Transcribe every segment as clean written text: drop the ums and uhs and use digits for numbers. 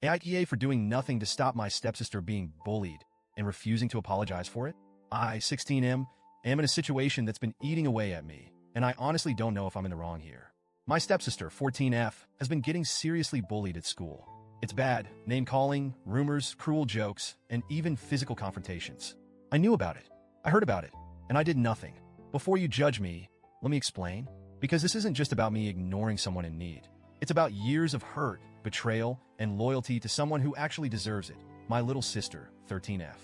AITA for doing nothing to stop my stepsister being bullied and refusing to apologize for it? I, 16M, am in a situation that's been eating away at me, and I honestly don't know if I'm in the wrong here. My stepsister, 14F, has been getting seriously bullied at school. It's bad, name-calling, rumors, cruel jokes, and even physical confrontations. I knew about it. I heard about it, and I did nothing. Before you judge me, let me explain. Because this isn't just about me ignoring someone in need. It's about years of hurt, betrayal, and loyalty to someone who actually deserves it. My little sister, 13F.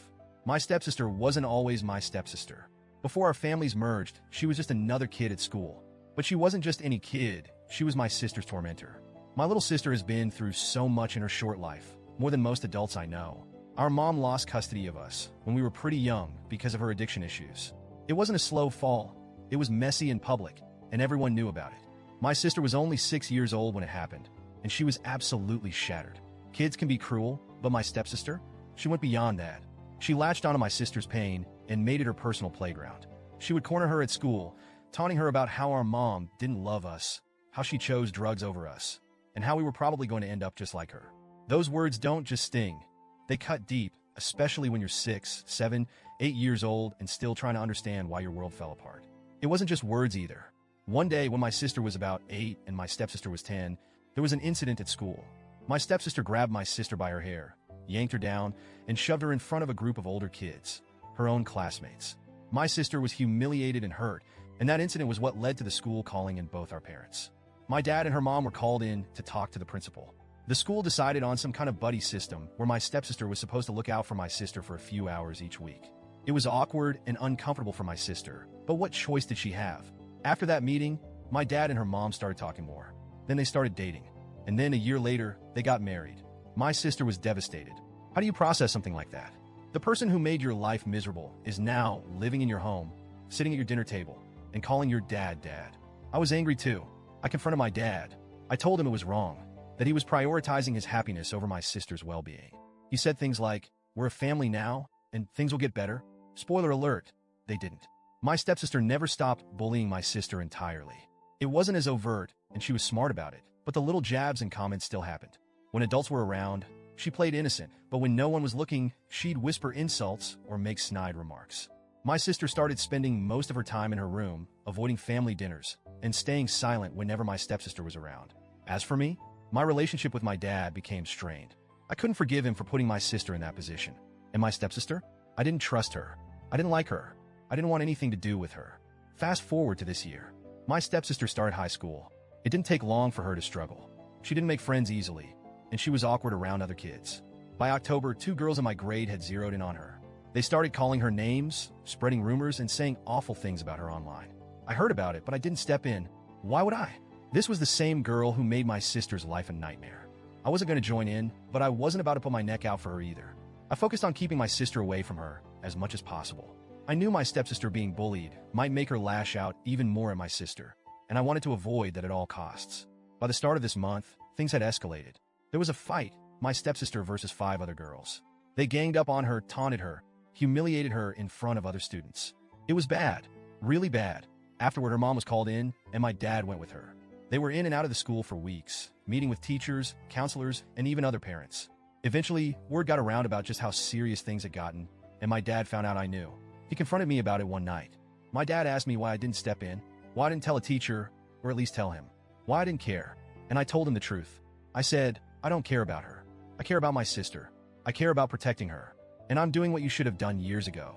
My stepsister wasn't always my stepsister. Before our families merged, she was just another kid at school. But she wasn't just any kid, she was my sister's tormentor. My little sister has been through so much in her short life, more than most adults I know. Our mom lost custody of us when we were pretty young because of her addiction issues. It wasn't a slow fall, it was messy and public, and everyone knew about it. My sister was only 6 years old when it happened, and she was absolutely shattered. Kids can be cruel, but my stepsister? She went beyond that. She latched onto my sister's pain and made it her personal playground. She would corner her at school, taunting her about how our mom didn't love us, how she chose drugs over us, and how we were probably going to end up just like her. Those words don't just sting. They cut deep, especially when you're 6, 7, 8 years old and still trying to understand why your world fell apart. It wasn't just words either. One day when my sister was about 8 and my stepsister was 10, there was an incident at school. My stepsister grabbed my sister by her hair, yanked her down, and shoved her in front of a group of older kids, her own classmates. My sister was humiliated and hurt, and that incident was what led to the school calling in both our parents. My dad and her mom were called in to talk to the principal. The school decided on some kind of buddy system where my stepsister was supposed to look out for my sister for a few hours each week. It was awkward and uncomfortable for my sister, but what choice did she have? After that meeting, my dad and her mom started talking more. Then they started dating. And then a year later, they got married. My sister was devastated. How do you process something like that? The person who made your life miserable is now living in your home, sitting at your dinner table, and calling your dad dad. I was angry too. I confronted my dad. I told him it was wrong, that he was prioritizing his happiness over my sister's well-being. He said things like, "We're a family now, and things will get better." Spoiler alert, they didn't. My stepsister never stopped bullying my sister entirely. It wasn't as overt, and she was smart about it, but the little jabs and comments still happened. When adults were around, she played innocent, but when no one was looking, she'd whisper insults or make snide remarks. My sister started spending most of her time in her room, avoiding family dinners, and staying silent whenever my stepsister was around. As for me, my relationship with my dad became strained. I couldn't forgive him for putting my sister in that position. And my stepsister? I didn't trust her. I didn't like her. I didn't want anything to do with her. Fast forward to this year. My stepsister started high school. It didn't take long for her to struggle. She didn't make friends easily, and she was awkward around other kids. By October, 2 girls in my grade had zeroed in on her. They started calling her names, spreading rumors, and saying awful things about her online. I heard about it, but I didn't step in. Why would I? This was the same girl who made my sister's life a nightmare. I wasn't going to join in, but I wasn't about to put my neck out for her either. I focused on keeping my sister away from her as much as possible. I knew my stepsister being bullied might make her lash out even more at my sister, and I wanted to avoid that at all costs. By the start of this month, things had escalated. There was a fight, my stepsister versus 5 other girls. They ganged up on her, taunted her, humiliated her in front of other students. It was bad, really bad. Afterward, her mom was called in, and my dad went with her. They were in and out of the school for weeks, meeting with teachers, counselors, and even other parents. Eventually, word got around about just how serious things had gotten, and my dad found out I knew. He confronted me about it one night. My dad asked me why I didn't step in, why I didn't tell a teacher, or at least tell him, why I didn't care. And I told him the truth. I said, I don't care about her. I care about my sister. I care about protecting her. And I'm doing what you should have done years ago.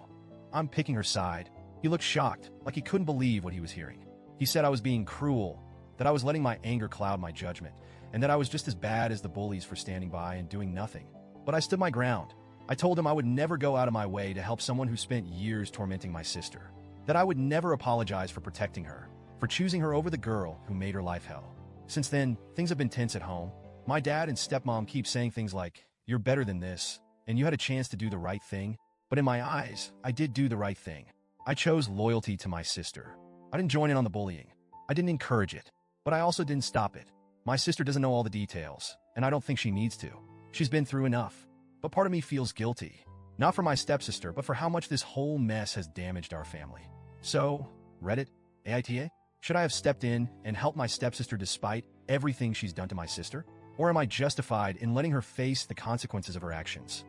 I'm picking her side. He looked shocked, like he couldn't believe what he was hearing. He said I was being cruel, that I was letting my anger cloud my judgment, and that I was just as bad as the bullies for standing by and doing nothing. But I stood my ground. I told him I would never go out of my way to help someone who spent years tormenting my sister, that I would never apologize for protecting her, for choosing her over the girl who made her life hell. Since then, things have been tense at home. My dad and stepmom keep saying things like, "You're better than this, and you had a chance to do the right thing." But in my eyes, I did do the right thing. I chose loyalty to my sister. I didn't join in on the bullying. I didn't encourage it, but I also didn't stop it. My sister doesn't know all the details, and I don't think she needs to. She's been through enough. But part of me feels guilty. Not for my stepsister, but for how much this whole mess has damaged our family. So, Reddit, AITA, should I have stepped in and helped my stepsister despite everything she's done to my sister? Or am I justified in letting her face the consequences of her actions?